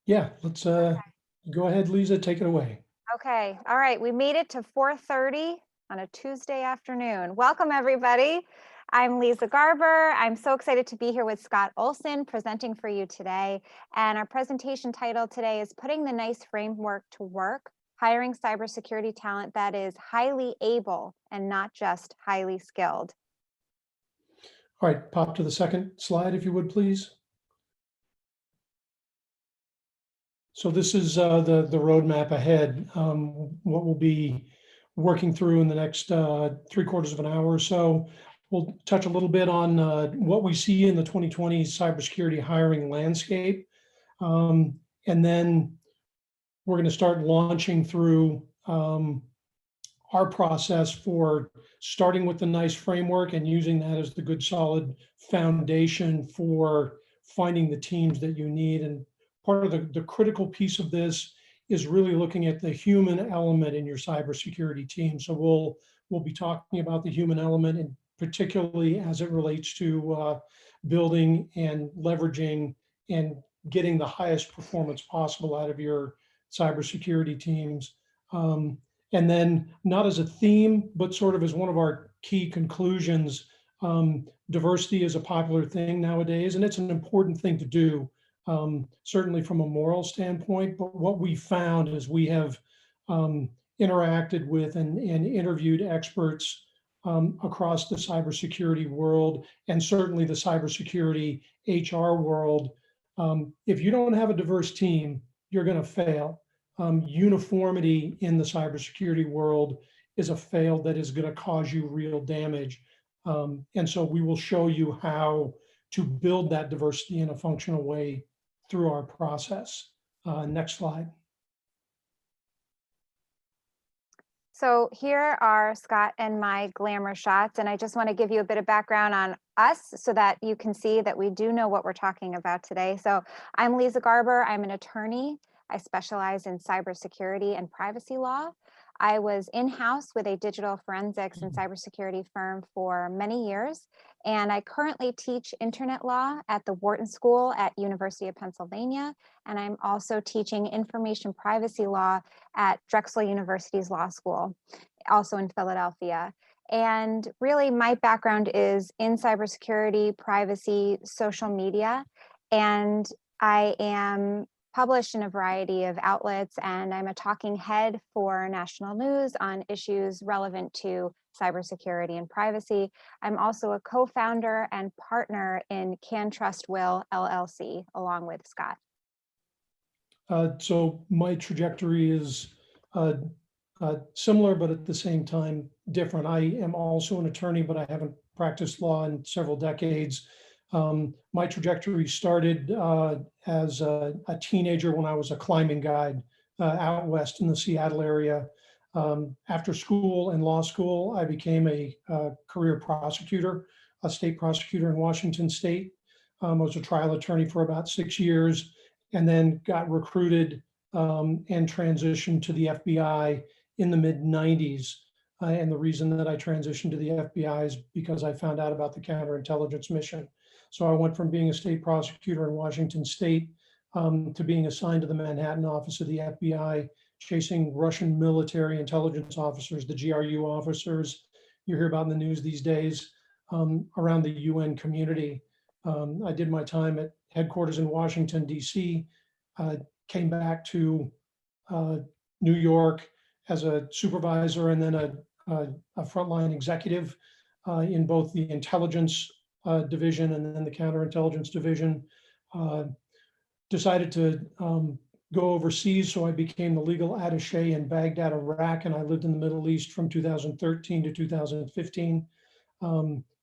Yeah, let's go ahead, Leeza, take it away. Okay, all right, we made it to 4:30 on a Tuesday afternoon. Welcome, everybody. I'm Leeza Garber. I'm so excited to be here with Scott Olson presenting for you today. And our presentation title today is Putting the NICE Framework to Work, Hiring Cybersecurity Talent that is highly able and not just highly skilled. All right, pop to the second slide, if you would, please. So this is the roadmap ahead, what we'll be working through in the next 3/4 of an hour or so. We'll touch a little bit on what we see in the 2020 cybersecurity hiring landscape. And then we're going to start launching through our process for starting with the NICE framework and using that as the good solid foundation for finding the teams that you need. And part of the critical piece of this is really looking at the human element in your cybersecurity team. So we'll be talking about the human element, and particularly as it relates to building and leveraging and getting the highest performance possible out of your cybersecurity teams. And then, not as a theme, but sort of as one of our key conclusions, diversity is a popular thing nowadays, and it's an important thing to do, certainly from a moral standpoint. But what we found is we have interacted with and interviewed experts across the cybersecurity world, and certainly the cybersecurity HR world. If you don't have a diverse team, you're going to fail. Uniformity in the cybersecurity world is a fail that is going to cause you real damage. And so we will show you how to build that diversity in a functional way through our process. Next slide. So here are Scott and my glamour shots, and I just want to give you a bit of background on us so that you can see that we do know what we're talking about today. So I'm Leeza Garber. I'm an attorney. I specialize in cybersecurity and privacy law. I was in-house with a digital forensics and cybersecurity firm for many years, and I currently teach internet law at the Wharton School at University of Pennsylvania, and I'm also teaching information privacy law at Drexel University's Law School, also in Philadelphia. And really, my background is in cybersecurity, privacy, social media, and I am published in a variety of outlets, and I'm a talking head for national news on issues relevant to cybersecurity and privacy. I'm also a co-founder and partner in Can Trust Will LLC, along with Scott. So my trajectory is similar, but at the same time different. I am also an attorney, but I haven't practiced law in several decades. My trajectory started as a teenager when I was a climbing guide out west in the Seattle area. After school and law school, I became a career prosecutor, a state prosecutor in Washington State. I was a trial attorney for about 6 years, and then got recruited and transitioned to the FBI in the mid-90s. And the reason that I transitioned to the FBI is because I found out about the counterintelligence mission. So I went from being a state prosecutor in Washington State to being assigned to the Manhattan office of the FBI, chasing Russian military intelligence officers, the GRU officers you hear about in the news these days, around the UN community. I did my time at headquarters in Washington, DC, came back to New York as a supervisor and then a frontline executive in both the intelligence division and then the counterintelligence division. Decided to go overseas, so I became the legal attaché in Baghdad, Iraq, and I lived in the Middle East from 2013 to 2015.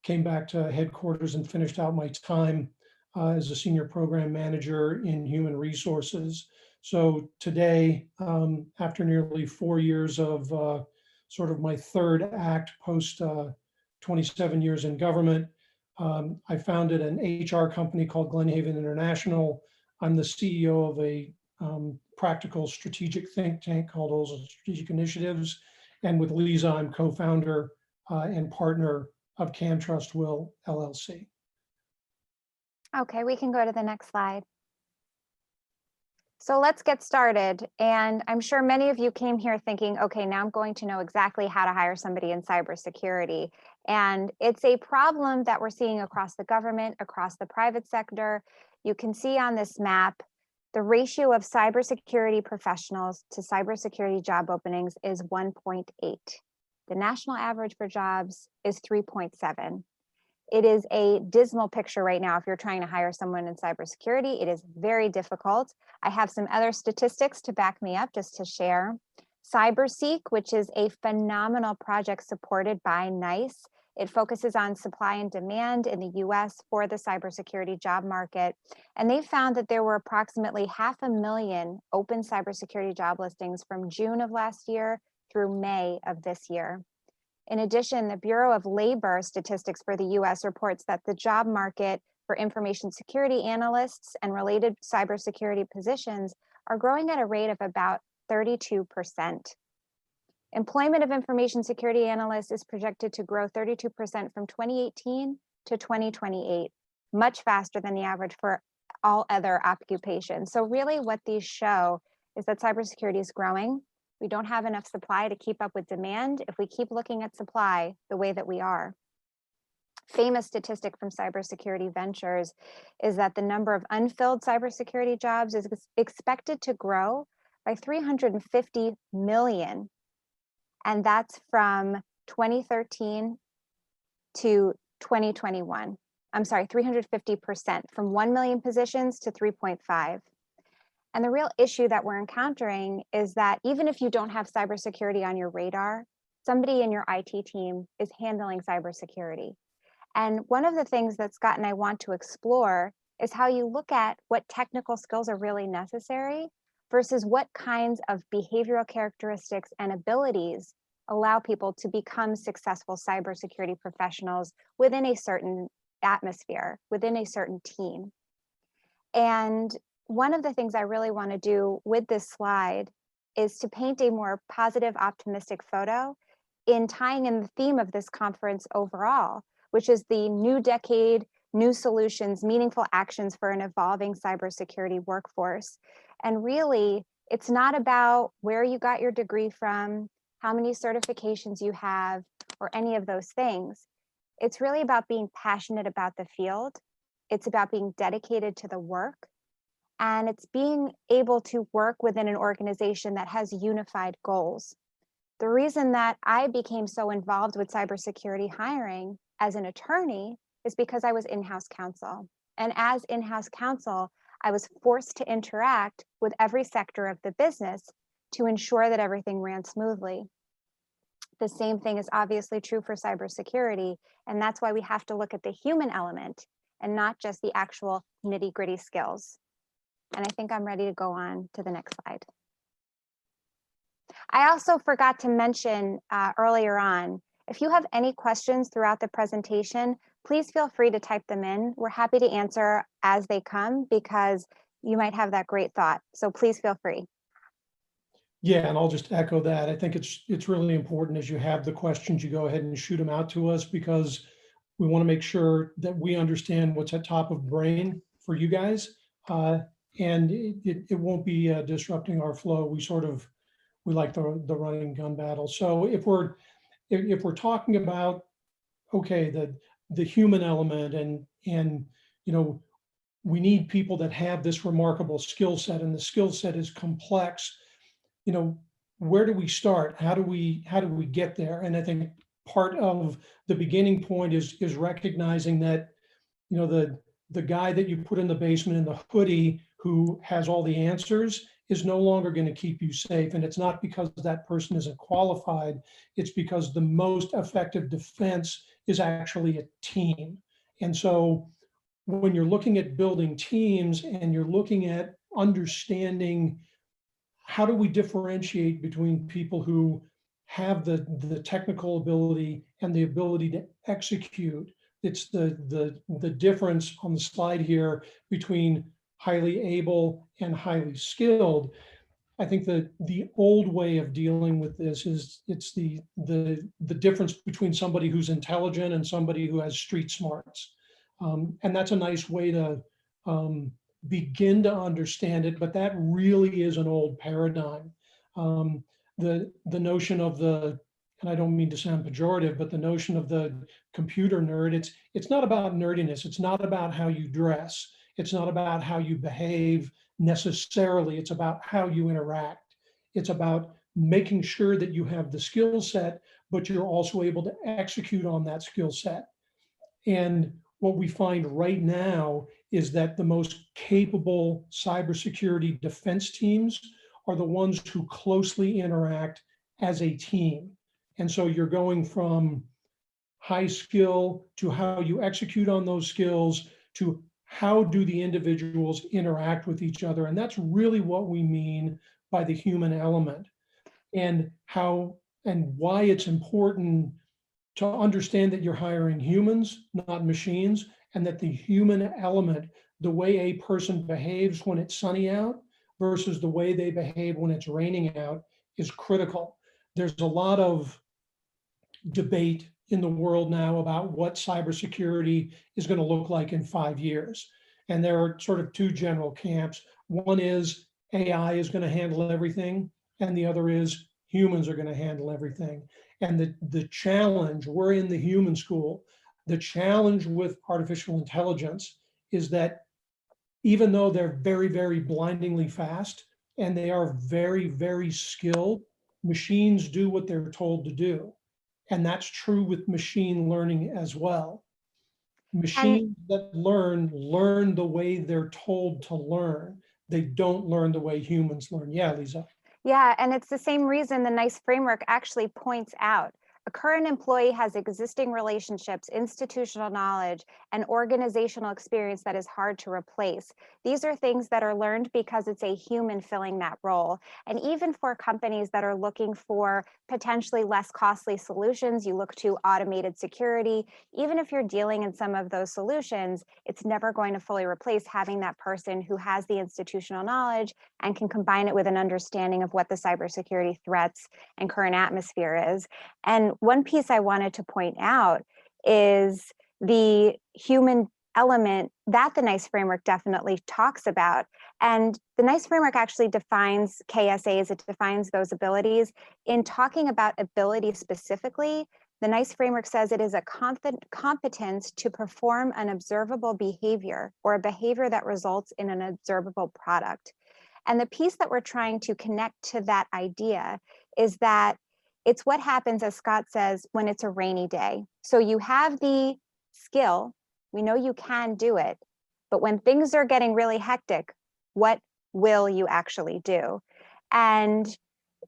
Came back to headquarters and finished out my time as a senior program manager in human resources. So today, after nearly 4 years of sort of my third act post 27 years in government, I founded an HR company called Glenhaven International. I'm the CEO of a practical strategic think tank called Olson Strategic Initiatives. And with Leeza, I'm co-founder and partner of Can Trust Will LLC. Okay, we can go to the next slide. So let's get started. And I'm sure many of you came here thinking, okay, now I'm going to know exactly how to hire somebody in cybersecurity. And it's a problem that we're seeing across the government, across the private sector. You can see on this map, the ratio of cybersecurity professionals to cybersecurity job openings is 1.8. The national average for jobs is 3.7. It is a dismal picture right now if you're trying to hire someone in cybersecurity. It is very difficult. I have some other statistics to back me up just to share. CyberSeek, which is a phenomenal project supported by NICE. It focuses on supply and demand in the US for the cybersecurity job market. And they found that there were approximately 500,000 open cybersecurity job listings from June of last year through May of this year. In addition, the Bureau of Labor Statistics for the US reports that the job market for information security analysts and related cybersecurity positions are growing at a rate of about 32%. Employment of information security analysts is projected to grow 32% from 2018 to 2028, much faster than the average for all other occupations. So really what these show is that cybersecurity is growing. We don't have enough supply to keep up with demand if we keep looking at supply the way that we are. Famous statistic from Cybersecurity Ventures is that the number of unfilled cybersecurity jobs is expected to grow by 350 million. And that's from 2013 to 2021. I'm sorry, 350%, from 1 million positions to 3.5. And the real issue that we're encountering is that even if you don't have cybersecurity on your radar, somebody in your IT team is handling cybersecurity. And one of the things that Scott and I want to explore is how you look at what technical skills are really necessary versus what kinds of behavioral characteristics and abilities allow people to become successful cybersecurity professionals within a certain atmosphere, within a certain team. And one of the things I really want to do with this slide is to paint a more positive, optimistic photo in tying in the theme of this conference overall, which is the new decade, new solutions, meaningful actions for an evolving cybersecurity workforce. And really, it's not about where you got your degree from, how many certifications you have, or any of those things. It's really about being passionate about the field. It's about being dedicated to the work. And it's being able to work within an organization that has unified goals. The reason that I became so involved with cybersecurity hiring as an attorney is because I was in-house counsel. And as in-house counsel, I was forced to interact with every sector of the business to ensure that everything ran smoothly. The same thing is obviously true for cybersecurity, and that's why we have to look at the human element and not just the actual nitty-gritty skills. And I think I'm ready to go on to the next slide. I also forgot to mention earlier on, if you have any questions throughout the presentation, please feel free to type them in. We're happy to answer as they come because you might have that great thought. So please feel free. Yeah, and I'll just echo that. I think it's really important as you have the questions, you go ahead and shoot them out to us because we want to make sure that we understand what's at top of brain for you guys. And it won't be disrupting our flow. We like the running gun battle. So if we're talking about, okay, the human element and you know, we need people that have this remarkable skill set, and the skill set is complex. You know, where do we start? How do we get there? And I think part of the beginning point is recognizing that, you know, the guy that you put in the basement in the hoodie who has all the answers is no longer going to keep you safe. And it's not because that person isn't qualified. It's because the most effective defense is actually a team. And so when you're looking at building teams and you're looking at understanding how do we differentiate between people who have the technical ability and the ability to execute. It's the difference on the slide here between highly able and highly skilled. I think that the old way of dealing with this is it's the difference between somebody who's intelligent and somebody who has street smarts. And that's a nice way to begin to understand it, but that really is an old paradigm. The notion of the, and I don't mean to sound pejorative, but the notion of the computer nerd, it's not about nerdiness. It's not about how you dress. It's not about how you behave necessarily. It's about how you interact. It's about making sure that you have the skill set, but you're also able to execute on that skill set. And what we find right now is that the most capable cybersecurity defense teams are the ones who closely interact as a team. And so you're going from high skill to how you execute on those skills to how do the individuals interact with each other. And that's really what we mean by the human element, and how and why it's important to understand that you're hiring humans, not machines, and that the human element, the way a person behaves when it's sunny out versus the way they behave when it's raining out, is critical. There's a lot of debate in the world now about what cybersecurity is going to look like in 5 years. And there are sort of two general camps. One is AI is going to handle everything, and the other is humans are going to handle everything. And the challenge, we're in the human school, the challenge with artificial intelligence is that even though they're very, very blindingly fast and they are very, very skilled, machines do what they're told to do. And that's true with machine learning as well. Machines that learn the way they're told to learn. They don't learn the way humans learn. Yeah, Leeza. Yeah, and it's the same reason the NICE framework actually points out a current employee has existing relationships, institutional knowledge, and organizational experience that is hard to replace. These are things that are learned because it's a human filling that role. And even for companies that are looking for potentially less costly solutions, you look to automated security. Even if you're dealing in some of those solutions, it's never going to fully replace having that person who has the institutional knowledge and can combine it with an understanding of what the cybersecurity threats and current atmosphere is. And one piece I wanted to point out is the human element that the NICE framework definitely talks about. And the NICE framework actually defines KSAs, it defines those abilities. In talking about ability specifically, the NICE framework says it is a competence to perform an observable behavior or a behavior that results in an observable product. And the piece that we're trying to connect to that idea is that it's what happens, as Scott says, when it's a rainy day. So you have the skill, we know you can do it, but when things are getting really hectic, what will you actually do? And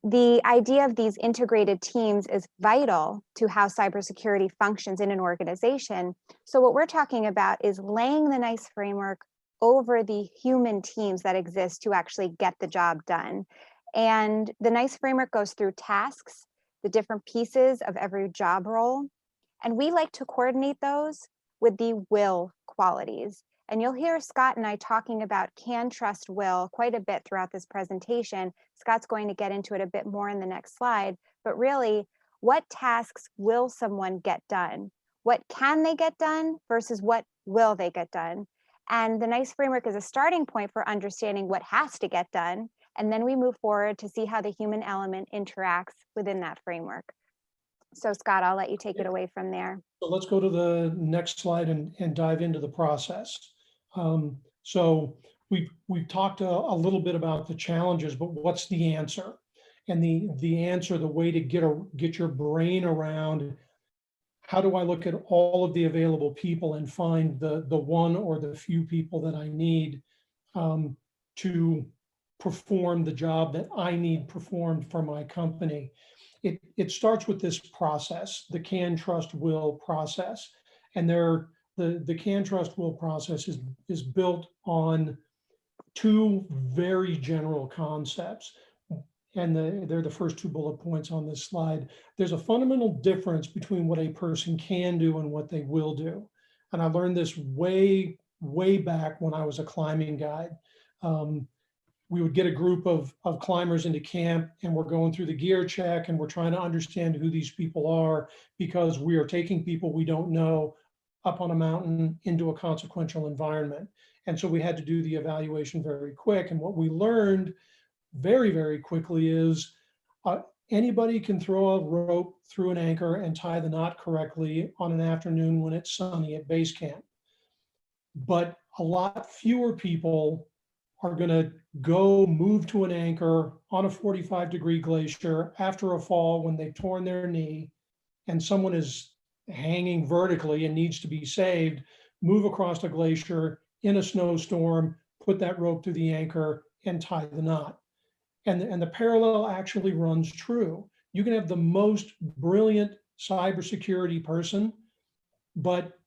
the idea of these integrated teams is vital to how cybersecurity functions in an organization. So what we're talking about is laying the NICE framework over the human teams that exist to actually get the job done. And the NICE framework goes through tasks, the different pieces of every job role, and we like to coordinate those with the will qualities. And you'll hear Scott and I talking about can, trust, will quite a bit throughout this presentation. Scott's going to get into it a bit more in the next slide, but really, what tasks will someone get done? What can they get done versus what will they get done? And the NICE framework is a starting point for understanding what has to get done. And then we move forward to see how the human element interacts within that framework. So Scott, I'll let you take it away from there. So let's go to the next slide and dive into the process. So we've talked a little bit about the challenges, but what's the answer? And the answer, the way to get your brain around, how do I look at all of the available people and find the one or the few people that I need to perform the job that I need performed for my company? It starts with this process, the can, trust, will process. And the can, trust, will process is built on two very general concepts. And they're the first two bullet points on this slide. There's a fundamental difference between what a person can do and what they will do. And I learned this way back when I was a climbing guide. We would get a group of climbers into camp, and we're going through the gear check, and we're trying to understand who these people are, because we are taking people we don't know up on a mountain into a consequential environment. And so we had to do the evaluation very quick. And what we learned very, very quickly is anybody can throw a rope through an anchor and tie the knot correctly on an afternoon when it's sunny at base camp. But a lot fewer people are going to go move to an anchor on a 45-degree glacier after a fall when they've torn their knee and someone is hanging vertically and needs to be saved, move across a glacier in a snowstorm, put that rope through the anchor and tie the knot. And the parallel actually runs true. You can have the most brilliant cybersecurity person, but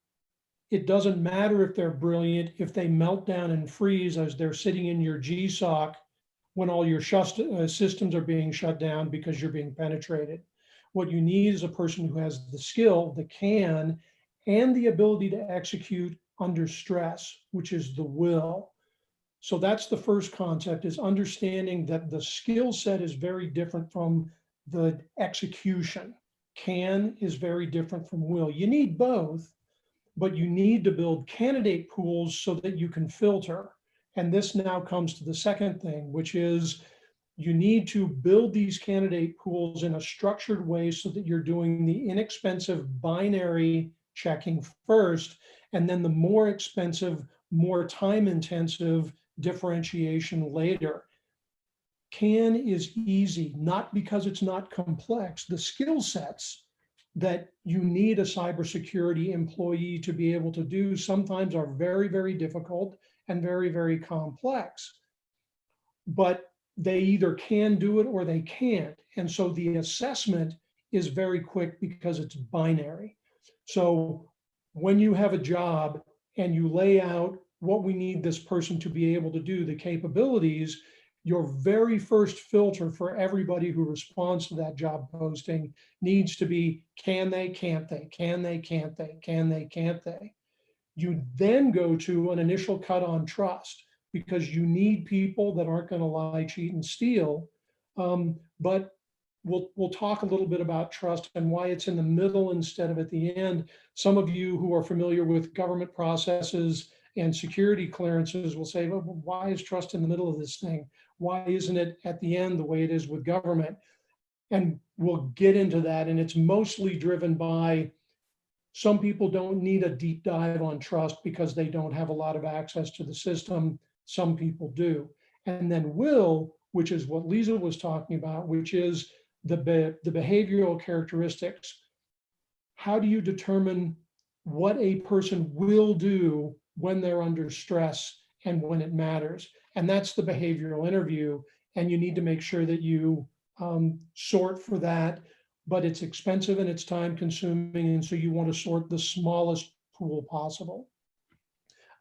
it doesn't matter if they're brilliant if they melt down and freeze as they're sitting in your GSOC when all your systems are being shut down because you're being penetrated. What you need is a person who has the skill, the can, and the ability to execute under stress, which is the will. So that's the first concept, is understanding that the skill set is very different from the execution. Can is very different from will. You need both, but you need to build candidate pools so that you can filter. And this now comes to the second thing, which is you need to build these candidate pools in a structured way so that you're doing the inexpensive binary checking first, and then the more expensive, more time-intensive differentiation later. Can is easy, not because it's not complex. The skill sets that you need a cybersecurity employee to be able to do sometimes are very, very difficult and very, very complex. But they either can do it or they can't. And so the assessment is very quick because it's binary. So when you have a job and you lay out what we need this person to be able to do, the capabilities, your very first filter for everybody who responds to that job posting needs to be, can they, can't they, can they, can't they, can they, can't they. You then go to an initial cut on trust because you need people that aren't going to lie, cheat, and steal. But we'll talk a little bit about trust and why it's in the middle instead of at the end. Some of you who are familiar with government processes and security clearances will say, well, why is trust in the middle of this thing? Why isn't it at the end the way it is with government? And we'll get into that. And it's mostly driven by some people don't need a deep dive on trust because they don't have a lot of access to the system. Some people do. And then will, which is what Leeza was talking about, which is the behavioral characteristics. How do you determine what a person will do when they're under stress and when it matters? And that's the behavioral interview. And you need to make sure that you sort for that, but it's expensive and it's time consuming. And so you want to sort the smallest pool possible.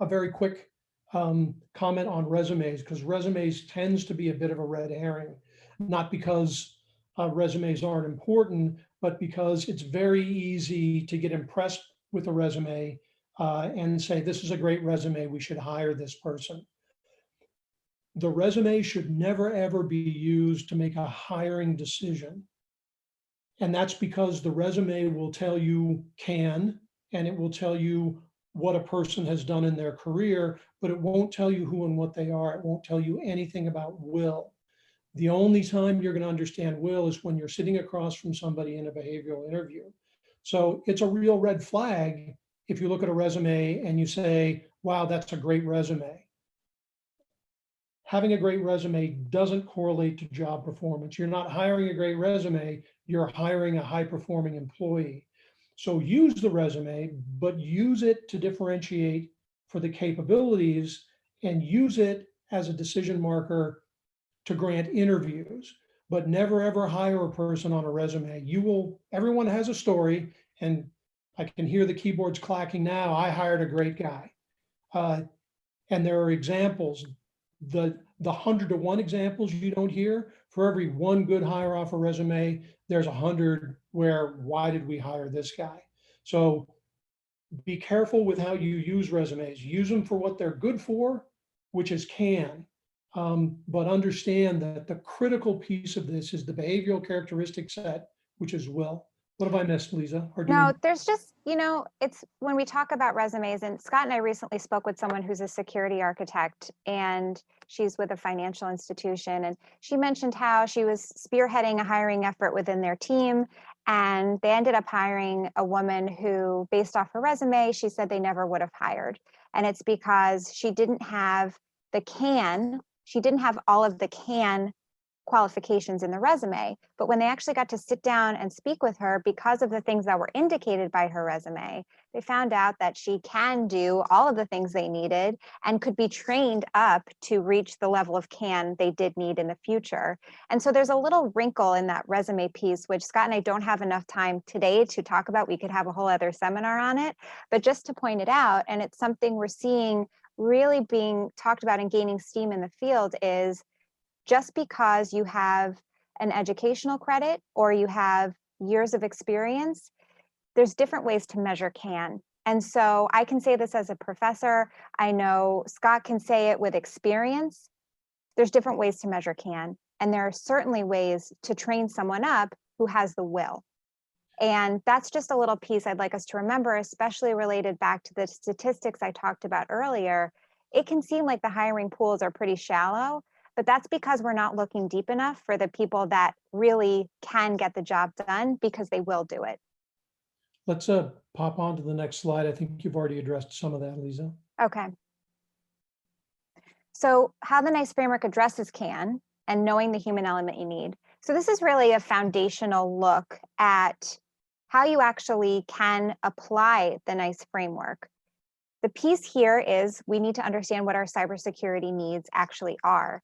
A very quick comment on resumes, because resumes tends to be a bit of a red herring, not because resumes aren't important, but because it's very easy to get impressed with a resume and say, this is a great resume, we should hire this person. The resume should never, ever be used to make a hiring decision. And that's because the resume will tell you can, and it will tell you what a person has done in their career, but it won't tell you who and what they are. It won't tell you anything about will. The only time you're going to understand will is when you're sitting across from somebody in a behavioral interview. So it's a real red flag if you look at a resume and you say, wow, that's a great resume. Having a great resume doesn't correlate to job performance. You're not hiring a great resume, you're hiring a high-performing employee. So use the resume, but use it to differentiate for the capabilities and use it as a decision marker to grant interviews, but never ever hire a person on a resume. Everyone has a story, and I can hear the keyboards clacking now. I hired a great guy. And there are examples. The 100 to 1 examples you don't hear, for every one good hire off a resume, there's 100 where, why did we hire this guy? So be careful with how you use resumes. Use them for what they're good for, which is can. But understand that the critical piece of this is the behavioral characteristic set, which is will. What have I missed, Leeza? Or do No, we? there's just, it's when we talk about resumes, and Scott and I recently spoke with someone who's a security architect, and she's with a financial institution. And she mentioned how she was spearheading a hiring effort within their team. And they ended up hiring a woman who, based off her resume, she said they never would have hired. And it's because she didn't have she didn't have all of the qualifications in the resume. But when they actually got to sit down and speak with her, because of the things that were indicated by her resume, they found out that she can do all of the things they needed and could be trained up to reach the level of can they did need in the future. And so there's a little wrinkle in that resume piece, which Scott and I don't have enough time today to talk about. We could have a whole other seminar on it, but just to point it out, and it's something we're seeing really being talked about and gaining steam in the field, is just because you have an educational credit or you have years of experience, there's different ways to measure can. And so I can say this as a professor. I know Scott can say it with experience. There's different ways to measure can. And there are certainly ways to train someone up who has the will. And that's just a little piece I'd like us to remember, especially related back to the statistics I talked about earlier. It can seem like the hiring pools are pretty shallow, but that's because we're not looking deep enough for the people that really can get the job done, because they will do it. Let's pop on to the next slide. I think you've already addressed some of that, Leeza. Okay. So how the NICE framework addresses can and knowing the human element you need. So this is really a foundational look at how you actually can apply the NICE framework. The piece here is we need to understand what our cybersecurity needs actually are.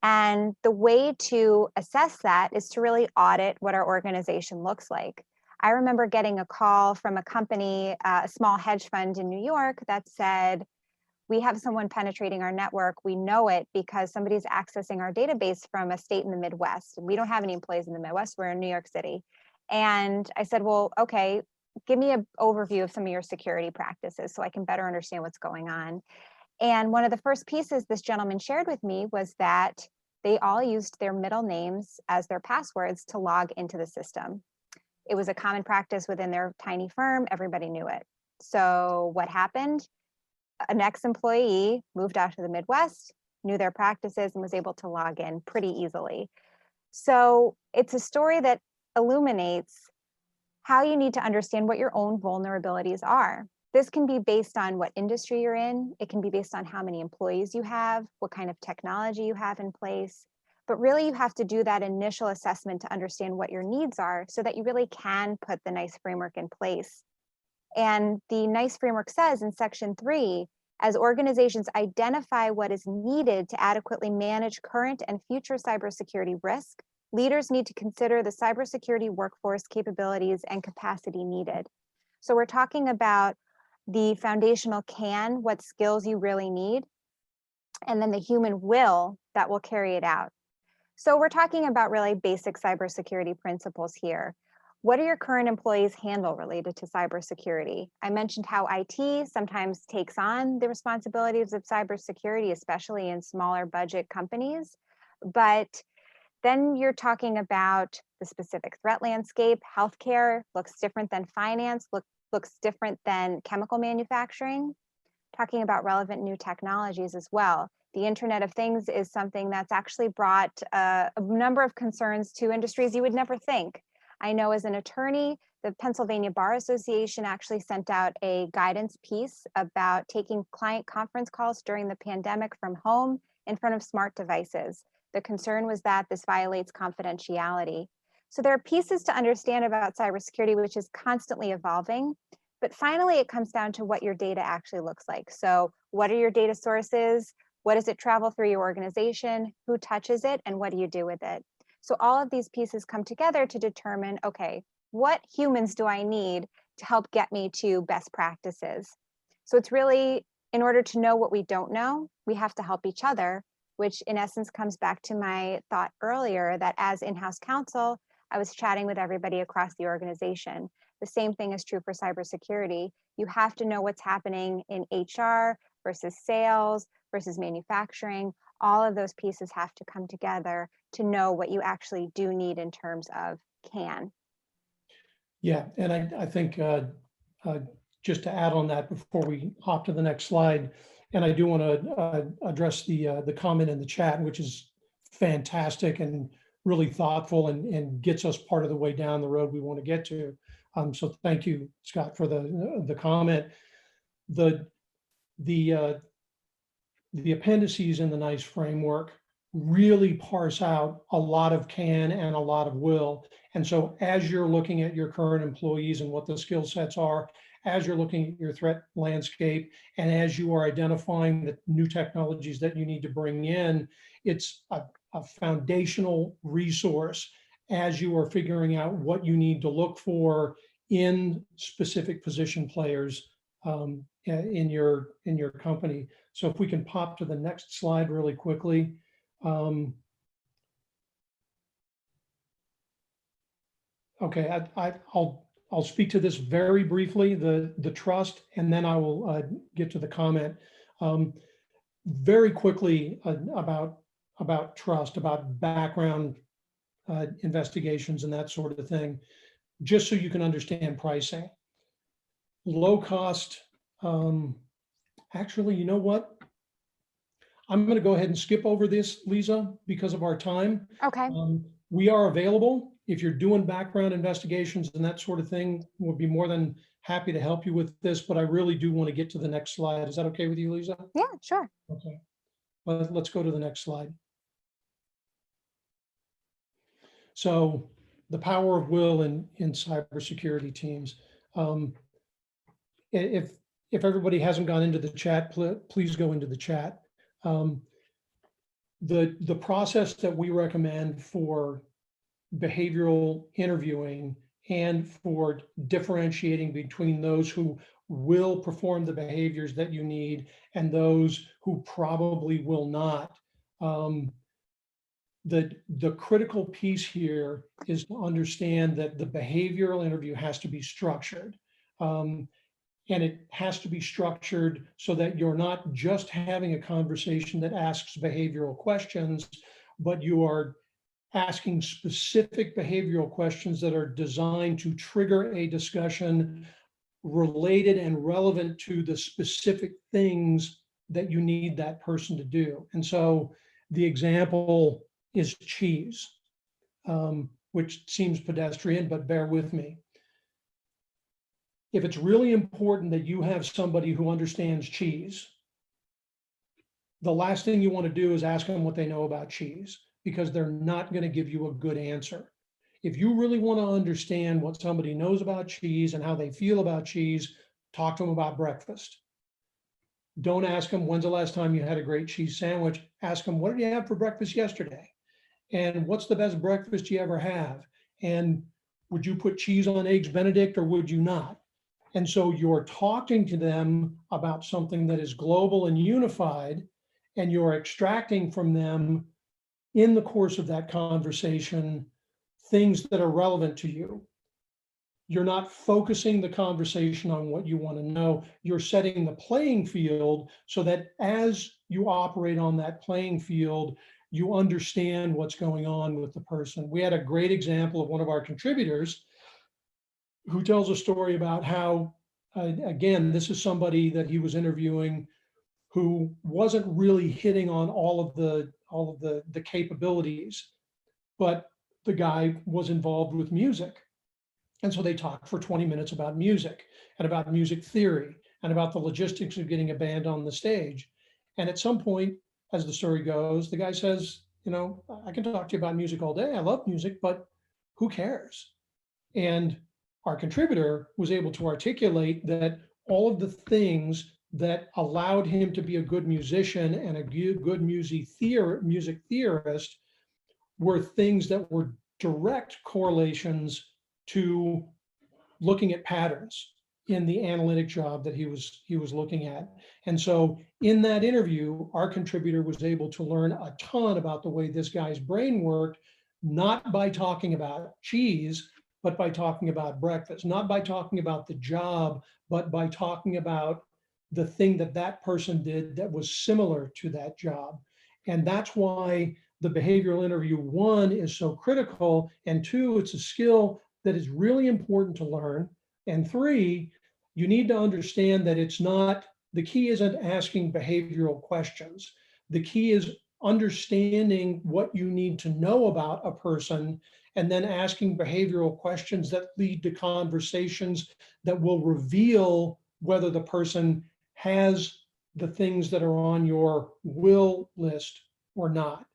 And the way to assess that is to really audit what our organization looks like. I remember getting a call from a company, a small hedge fund in New York, that said, we have someone penetrating our network. We know it because somebody's accessing our database from a state in the Midwest. And we don't have any employees in the Midwest. We're in New York City. And I said, well, okay, give me an overview of some of your security practices so I can better understand what's going on. And one of the first pieces this gentleman shared with me was that they all used their middle names as their passwords to log into the system. It was a common practice within their tiny firm. Everybody knew it. So what happened? An ex-employee moved out to the Midwest, knew their practices, and was able to log in pretty easily. So it's a story that illuminates how you need to understand what your own vulnerabilities are. This can be based on what industry you're in. It can be based on how many employees you have, what kind of technology you have in place. But really, you have to do that initial assessment to understand what your needs are so that you really can put the NICE framework in place. And the NICE framework says in section 3, as organizations identify what is needed to adequately manage current and future cybersecurity risk, leaders need to consider the cybersecurity workforce capabilities and capacity needed. So we're talking about the foundational can, what skills you really need, and then the human will that will carry it out. So we're talking about really basic cybersecurity principles here. What do your current employees handle related to cybersecurity? I mentioned how IT sometimes takes on the responsibilities of cybersecurity, especially in smaller budget companies. But then you're talking about the specific threat landscape. Healthcare looks different than finance, looks different than chemical manufacturing. Talking about relevant new technologies as well. The Internet of Things is something that's actually brought a number of concerns to industries you would never think. I know as an attorney, the Pennsylvania Bar Association actually sent out a guidance piece about taking client conference calls during the pandemic from home in front of smart devices. The concern was that this violates confidentiality. So there are pieces to understand about cybersecurity, which is constantly evolving. But finally, it comes down to what your data actually looks like. So what are your data sources? What does it travel through your organization? Who touches it? And what do you do with it? So all of these pieces come together to determine, okay, what humans do I need to help get me to best practices? So it's really, in order to know what we don't know, we have to help each other, which in essence comes back to my thought earlier that as in-house counsel, I was chatting with everybody across the organization. The same thing is true for cybersecurity. You have to know what's happening in HR versus sales versus manufacturing. All of those pieces have to come together to know what you actually do need in terms of can. Yeah, and I think just to add on that before we hop to the next slide, and I do want to address the comment in the chat, which is fantastic and really thoughtful and gets us part of the way down the road we want to get to. So thank you, Scott, for the comment. The appendices in the NICE framework really parse out a lot of can and a lot of will. And so as you're looking at your current employees and what the skill sets are, as you're looking at your threat landscape, and as you are identifying the new technologies that you need to bring in, it's a foundational resource as you are figuring out what you need to look for in specific position players in your company. So if we can pop to the next slide really quickly. Okay, I'll speak to this very briefly, the trust, and then I will get to the comment. Very quickly about trust, about background investigations and that sort of thing, just so you can understand pricing. Low cost, actually, you know what? I'm going to go ahead and skip over this, Leeza, because of our time. Okay. We are available. If you're doing background investigations and that sort of thing, we'll be more than happy to help you with this, but I really do want to get to the next slide. Is that okay with you, Leeza? Yeah, sure. Okay. Let's go to the next slide. So the power of will in cybersecurity teams. If everybody hasn't gone into the chat, please go into the chat. The process that we recommend for behavioral interviewing and for differentiating between those who will perform the behaviors that you need and those who probably will not. The critical piece here is to understand that the behavioral interview has to be structured. And it has to be structured so that you're not just having a conversation that asks behavioral questions, but you are asking specific behavioral questions that are designed to trigger a discussion related and relevant to the specific things that you need that person to do. And so the example is cheese, which seems pedestrian, but bear with me. If it's really important that you have somebody who understands cheese, the last thing you want to do is ask them what they know about cheese, because they're not going to give you a good answer. If you really want to understand what somebody knows about cheese and how they feel about cheese, talk to them about breakfast. Don't ask them, when's the last time you had a great cheese sandwich? Ask them, what did you have for breakfast yesterday? And what's the best breakfast you ever have? And would you put cheese on eggs Benedict or would you not? And so you're talking to them about something that is global and unified, and you're extracting from them in the course of that conversation things that are relevant to you. You're not focusing the conversation on what you want to know. You're setting the playing field so that as you operate on that playing field, you understand what's going on with the person. We had a great example of one of our contributors who tells a story about how, again, this is somebody that he was interviewing who wasn't really hitting on all of the capabilities, but the guy was involved with music. And so they talked for 20 minutes about music and about music theory and about the logistics of getting a band on the stage. And at some point, as the story goes, the guy says, you know, I can talk to you about music all day. I love music, but who cares? And our contributor was able to articulate that all of the things that allowed him to be a good musician and a good music theorist were things that were direct correlations to looking at patterns in the analytic job that he was looking at. And so in that interview, our contributor was able to learn a ton about the way this guy's brain worked, not by talking about cheese, but by talking about breakfast, not by talking about the job, but by talking about the thing that that person did that was similar to that job. And that's why the behavioral interview, one, is so critical, and two, it's a skill that is really important to learn. And three, you need to understand that the key isn't asking behavioral questions. The key is understanding what you need to know about a person and then asking behavioral questions that lead to conversations that will reveal whether the person has the things that are on your will list or not.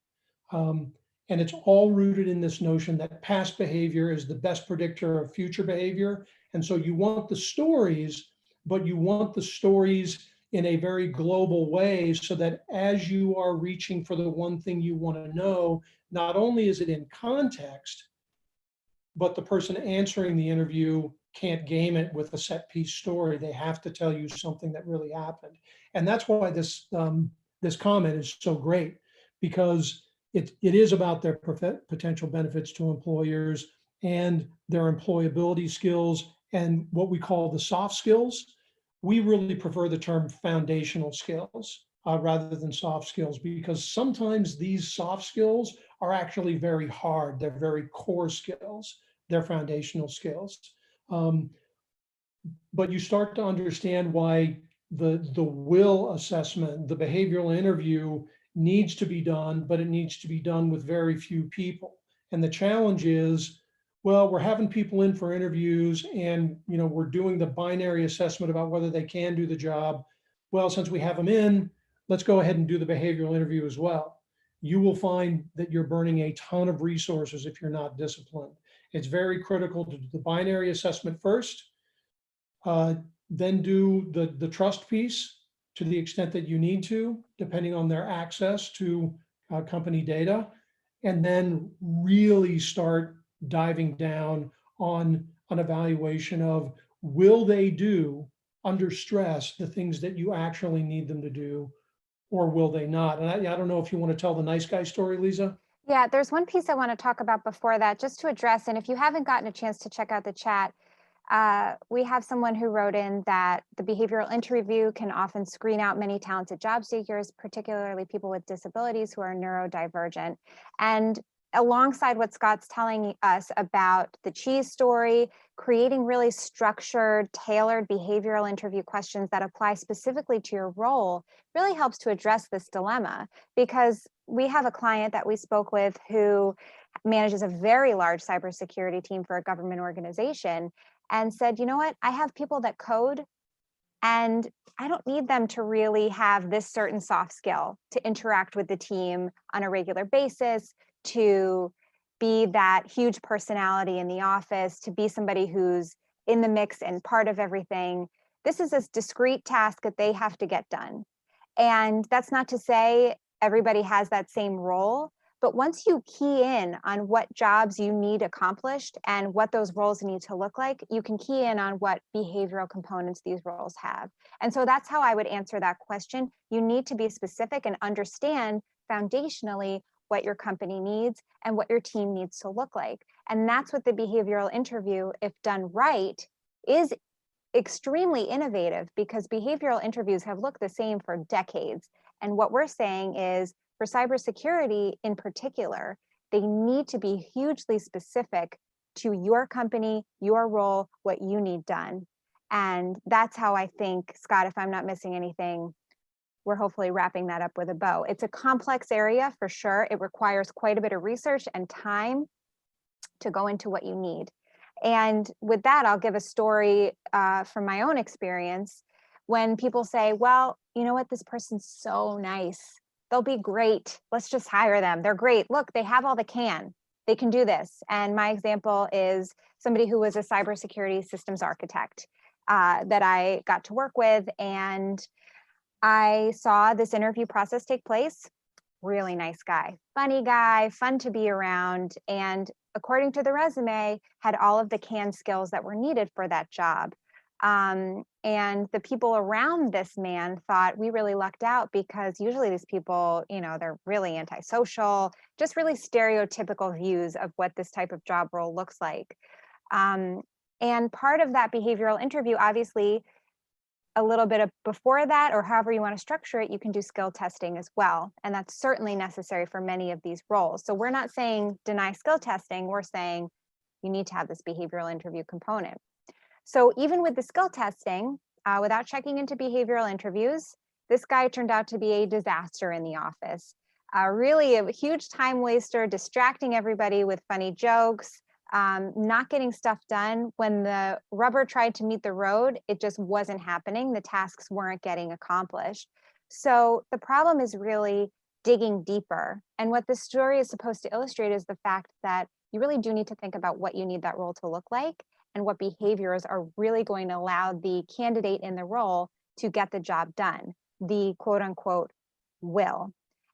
And it's all rooted in this notion that past behavior is the best predictor of future behavior. And so you want the stories, but you want the stories in a very global way so that as you are reaching for the one thing you want to know, not only is it in context, but the person answering the interview can't game it with a set piece story. They have to tell you something that really happened. And that's why this comment is so great, because it is about their potential benefits to employers and their employability skills and what we call the soft skills. We really prefer the term foundational skills rather than soft skills, because sometimes these soft skills are actually very hard. They're very core skills. They're foundational skills. But you start to understand why the will assessment, the behavioral interview needs to be done, but it needs to be done with very few people. And the challenge is, well, we're having people in for interviews and we're doing the binary assessment about whether they can do the job. Well, since we have them in, let's go ahead and do the behavioral interview as well. You will find that you're burning a ton of resources if you're not disciplined. It's very critical to do the binary assessment first, then do the trust piece to the extent that you need to, depending on their access to company data, and then really start diving down on an evaluation of, will they do under stress the things that you actually need them to do, or will they not? And I don't know if you want to tell the nice guy story, Leeza. Yeah, there's one piece I want to talk about before that, just to address, and if you haven't gotten a chance to check out the chat, we have someone who wrote in that the behavioral interview can often screen out many talented job seekers, particularly people with disabilities who are neurodivergent. And alongside what Scott's telling us about the cheese story, creating really structured, tailored behavioral interview questions that apply specifically to your role really helps to address this dilemma. Because we have a client that we spoke with who manages a very large cybersecurity team for a government organization, and said, you know what, I have people that code and I don't need them to really have this certain soft skill to interact with the team on a regular basis, to be that huge personality in the office, to be somebody who's in the mix and part of everything. This is a discrete task that they have to get done. And that's not to say everybody has that same role, but once you key in on what jobs you need accomplished and what those roles need to look like, you can key in on what behavioral components these roles have. And so that's how I would answer that question. You need to be specific and understand foundationally what your company needs and what your team needs to look like. And that's what the behavioral interview, if done right, is extremely innovative, because behavioral interviews have looked the same for decades. And what we're saying is, for cybersecurity in particular, they need to be hugely specific to your company, your role, what you need done. And that's how I think, Scott, if I'm not missing anything, we're hopefully wrapping that up with a bow. It's a complex area for sure. It requires quite a bit of research and time to go into what you need. And with that, I'll give a story from my own experience. When people say, well, you know what, this person's so nice, they'll be great, let's just hire them, they're great, look, they have all they can do this. And my example is somebody who was a cybersecurity systems architect that I got to work with, and I saw this interview process take place. Really nice guy, funny guy, fun to be around, and according to the resume, had all of the canned skills that were needed for that job. And the people around this man thought we really lucked out, because usually these people, they're really antisocial, just really stereotypical views of what this type of job role looks like. And part of that behavioral interview, obviously, a little bit of before that, or however you want to structure it, you can do skill testing as well. And that's certainly necessary for many of these roles. So we're not saying deny skill testing, we're saying, you need to have this behavioral interview component. So even with the skill testing, without checking into behavioral interviews, this guy turned out to be a disaster in the office. Really a huge time waster, distracting everybody with funny jokes, not getting stuff done. When the rubber tried to meet the road, it just wasn't happening. The tasks weren't getting accomplished. So the problem is really digging deeper. And what this story is supposed to illustrate is the fact that you really do need to think about what you need that role to look like and what behaviors are really going to allow the candidate in the role to get the job done, the quote unquote will.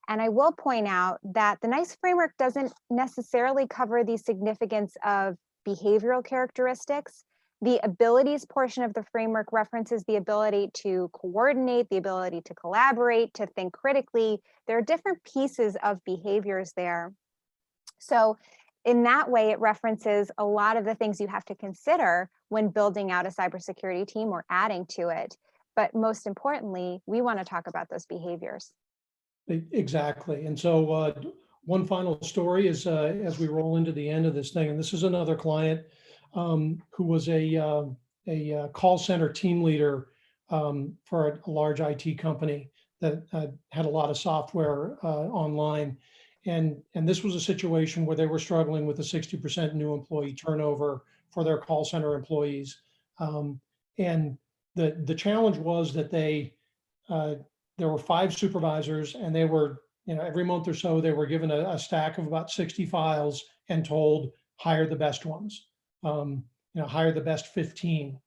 And I will point out that the NICE framework doesn't necessarily cover the significance of behavioral characteristics. The abilities portion of the framework references the ability to coordinate, the ability to collaborate, to think critically. There are different pieces of behaviors there. So in that way, it references a lot of the things you have to consider when building out a cybersecurity team or adding to it. But most importantly, we want to talk about those behaviors. Exactly. And so one final story is as we roll into the end of this thing, and this is another client who was a call center team leader for a large IT company that had a lot of software online. And this was a situation where they were struggling with a 60% new employee turnover for their call center employees. And the challenge was that there were 5 supervisors, and they were, every month or so, they were given a stack of about 60 files and told, hire the best ones, hire the best 15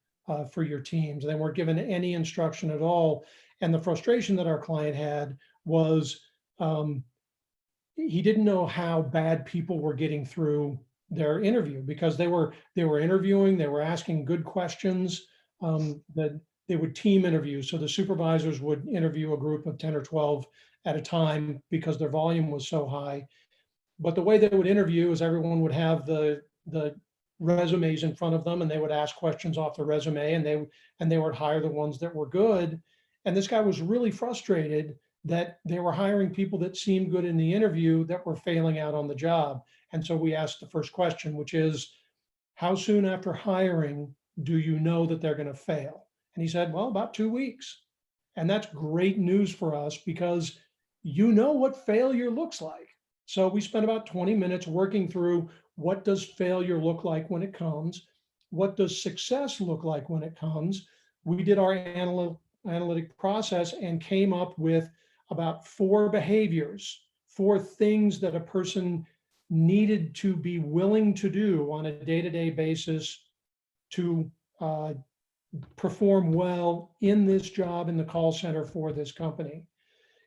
for your teams. They weren't given any instruction at all. And the frustration that our client had was he didn't know how bad people were getting through their interview, because they were interviewing, they were asking good questions, that they would team interview. So the supervisors would interview a group of 10 or 12 at a time because their volume was so high. But the way they would interview is everyone would have the resumes in front of them, and they would ask questions off the resume, and they would hire the ones that were good. And this guy was really frustrated that they were hiring people that seemed good in the interview that were failing out on the job. And so we asked the first question, which is, how soon after hiring do you know that they're going to fail? And he said, well, about 2 weeks. And that's great news for us, because you know what failure looks like. So we spent about 20 minutes working through, what does failure look like when it comes? What does success look like when it comes? We did our analytic process and came up with about 4 behaviors, 4 things that a person needed to be willing to do on a day-to-day basis to perform well in this job in the call center for this company.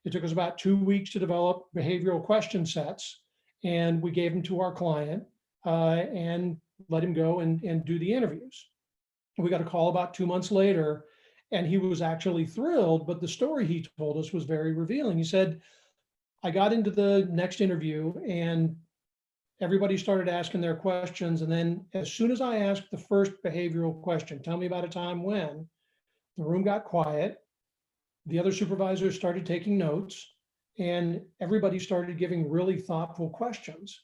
It took us about 2 weeks to develop behavioral question sets, and we gave them to our client and let him go and do the interviews. We got a call about 2 months later, and he was actually thrilled, but the story he told us was very revealing. He said, I got into the next interview and everybody started asking their questions. And then as soon as I asked the first behavioral question, tell me about a time when, the room got quiet. The other supervisors started taking notes, and everybody started giving really thoughtful questions.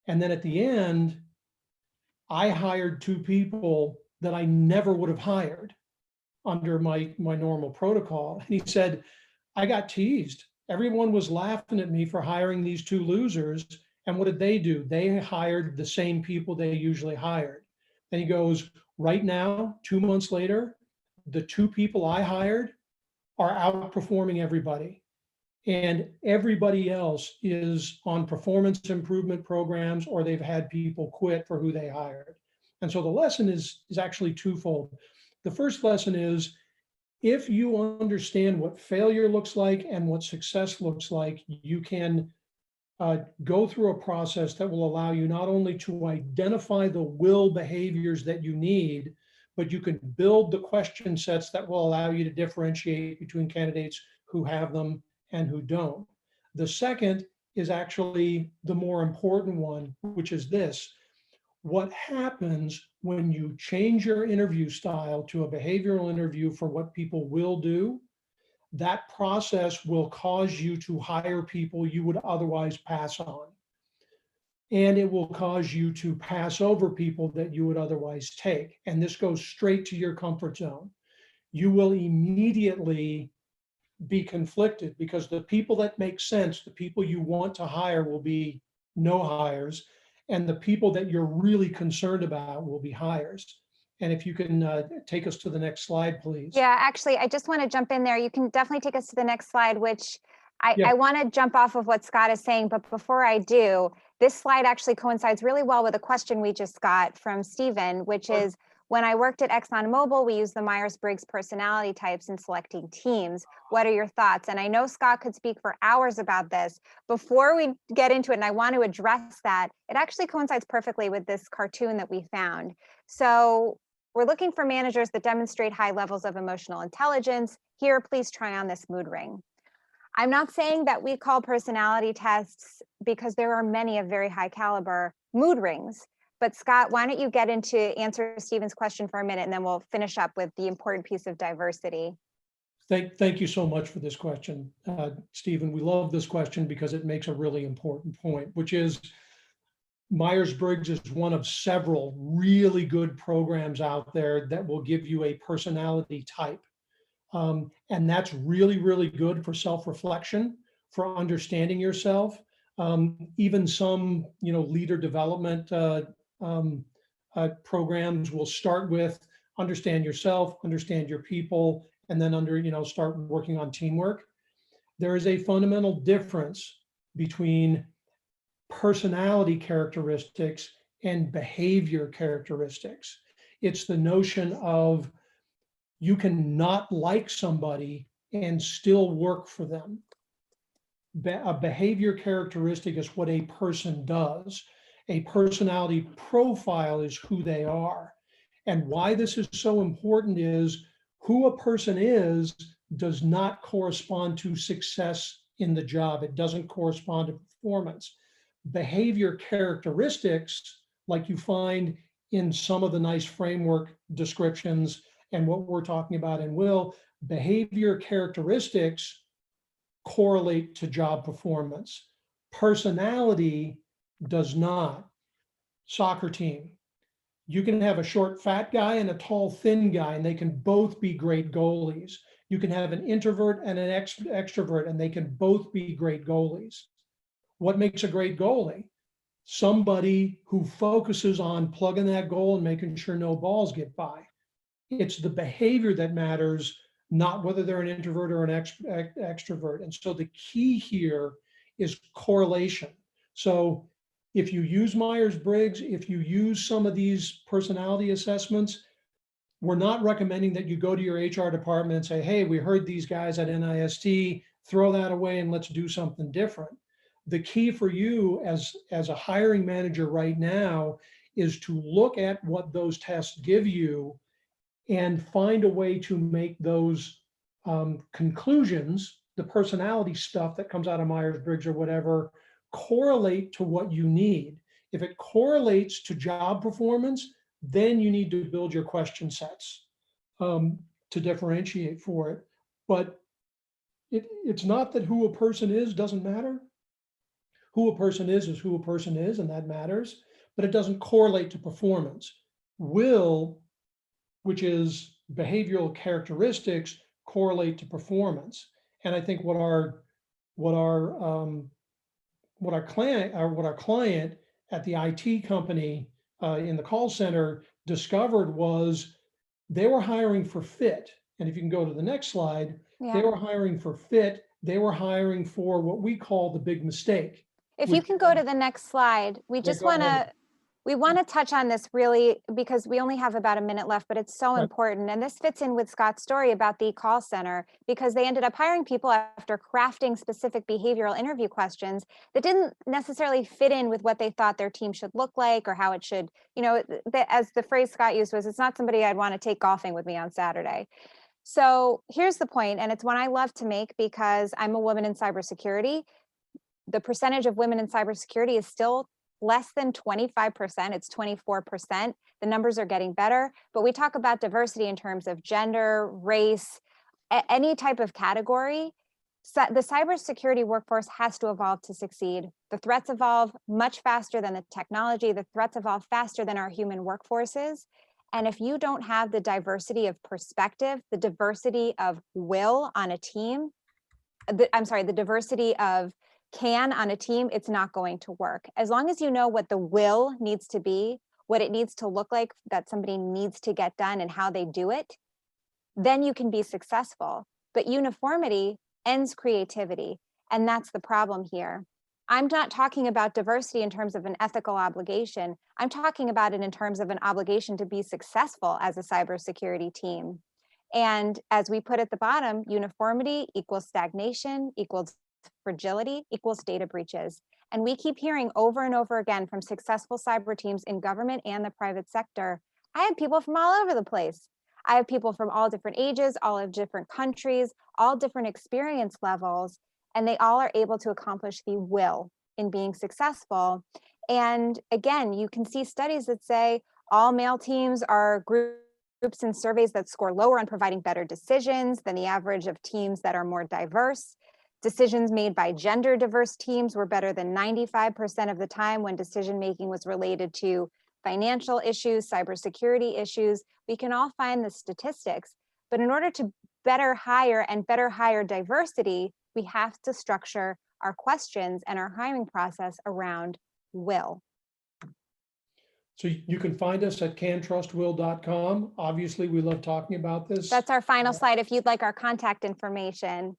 And then at the end, I hired 2 people that I never would have hired under my normal protocol. And he said, I got teased. Everyone was laughing at me for hiring these 2 losers. And what did they do? They hired the same people they usually hired. And he goes, right now, 2 months later, the 2 people I hired are outperforming everybody. And everybody else is on performance improvement programs, or they've had people quit for who they hired. And so the lesson is actually twofold. The first lesson is, if you understand what failure looks like and what success looks like, you can go through a process that will allow you not only to identify the will behaviors that you need, but you can build the question sets that will allow you to differentiate between candidates who have them and who don't. The second is actually the more important one, which is this: what happens when you change your interview style to a behavioral interview for what people will do? That process will cause you to hire people you would otherwise pass on. and it will cause you to pass over people that you would otherwise take. And this goes straight to your comfort zone. You will immediately be conflicted because the people that make sense, the people you want to hire will be no hires, and the people that you're really concerned about will be hires. And if you can take us to the next slide, please. Yeah, actually, I just want to jump in there. You can definitely take us to the next slide, which I want to jump off of what Scott is saying. But before I do, this slide actually coincides really well with a question we just got from Stephen, which is, when I worked at ExxonMobil, we used the Myers-Briggs personality types in selecting teams. What are your thoughts? And I know Scott could speak for hours about this. Before we get into it, and I want to address that, it actually coincides perfectly with this cartoon that we found. So we're looking for managers that demonstrate high levels of emotional intelligence. Here, please try on this mood ring. I'm not saying that we call personality tests because there are many of very high caliber mood rings. But Scott, why don't you get into answer Stephen's question for a minute, and then we'll finish up with the important piece of diversity. Thank you so much for this question, Stephen. We love this question because it makes a really important point, which is Myers-Briggs is one of several really good programs out there that will give you a personality type. And that's really, really good for self-reflection, for understanding yourself. Even some, leader development programs will start with understand yourself, understand your people, and then start working on teamwork. There is a fundamental difference between personality characteristics and behavior characteristics. It's the notion of you can not like somebody and still work for them. A behavior characteristic is what a person does. A personality profile is who they are. And why this is so important is who a person is does not correspond to success in the job. It doesn't correspond to performance. Behavior characteristics, like you find in some of the nice framework descriptions and what we're talking about in Will, behavior characteristics correlate to job performance. Personality does not. Soccer team. You can have a short, fat guy and a tall, thin guy, and they can both be great goalies. You can have an introvert and an extrovert, and they can both be great goalies. What makes a great goalie? Somebody who focuses on plugging that goal and making sure no balls get by. It's the behavior that matters, not whether they're an introvert or an extrovert. And so the key here is correlation. So if you use Myers-Briggs, if you use some of these personality assessments, we're not recommending that you go to your HR department and say, hey, we heard these guys at NIST, throw that away and let's do something different. The key for you as a hiring manager right now is to look at what those tests give you and find a way to make those conclusions, the personality stuff that comes out of Myers-Briggs or whatever, correlate to what you need. If it correlates to job performance, then you need to build your question sets to differentiate for it. But it's not that who a person is doesn't matter. Who a person is who a person is, and that matters, but it doesn't correlate to performance. Will, which is behavioral characteristics, correlate to performance. And I think what our client at the IT company in the call center discovered was they were hiring for fit. And if you can go to the next slide, they were hiring for fit. They were hiring for what we call the big mistake. If you can go to the next slide, we just want to touch on this really because we only have about a minute left, but it's so important. And this fits in with Scott's story about the call center because they ended up hiring people after crafting specific behavioral interview questions that didn't necessarily fit in with what they thought their team should look like or how it should, as the phrase Scott used was, it's not somebody I'd want to take golfing with me on Saturday. So here's the point, and it's one I love to make because I'm a woman in cybersecurity. The percentage of women in cybersecurity is still less than 25%. It's 24%. The numbers are getting better, but we talk about diversity in terms of gender, race, any type of category. the cybersecurity workforce has to evolve to succeed. The threats evolve much faster than the technology. The threats evolve faster than our human workforces. And if you don't have the diversity of perspective, the diversity of will on a team, the diversity of can on a team, it's not going to work. As long as you know what the will needs to be, what it needs to look like that somebody needs to get done and how they do it, then you can be successful. But uniformity ends creativity. And that's the problem here. I'm not talking about diversity in terms of an ethical obligation. I'm talking about it in terms of an obligation to be successful as a cybersecurity team. And as we put at the bottom, uniformity equals stagnation, equals fragility, equals data breaches. And we keep hearing over and over again from successful cyber teams in government and the private sector, I have people from all over the place. I have people from all different ages, all of different countries, all different experience levels, and they all are able to accomplish the will in being successful. And again, you can see studies that say all male teams are groups in surveys that score lower on providing better decisions than the average of teams that are more diverse. Decisions made by gender diverse teams were better than 95% of the time when decision-making was related to financial issues, cybersecurity issues. We can all find the statistics, but in order to better hire diversity, we have to structure our questions and our hiring process around will. So you can find us at cantrustwill.com. Obviously, we love talking about this. That's our final slide if you'd like our contact information.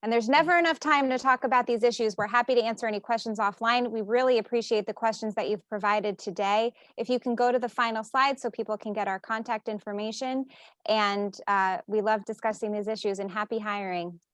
And there's never enough time to talk about these issues. We're happy to answer any questions offline. We really appreciate the questions that you've provided today. If you can go to the final slide so people can get our contact information. And we love discussing these issues, and happy hiring.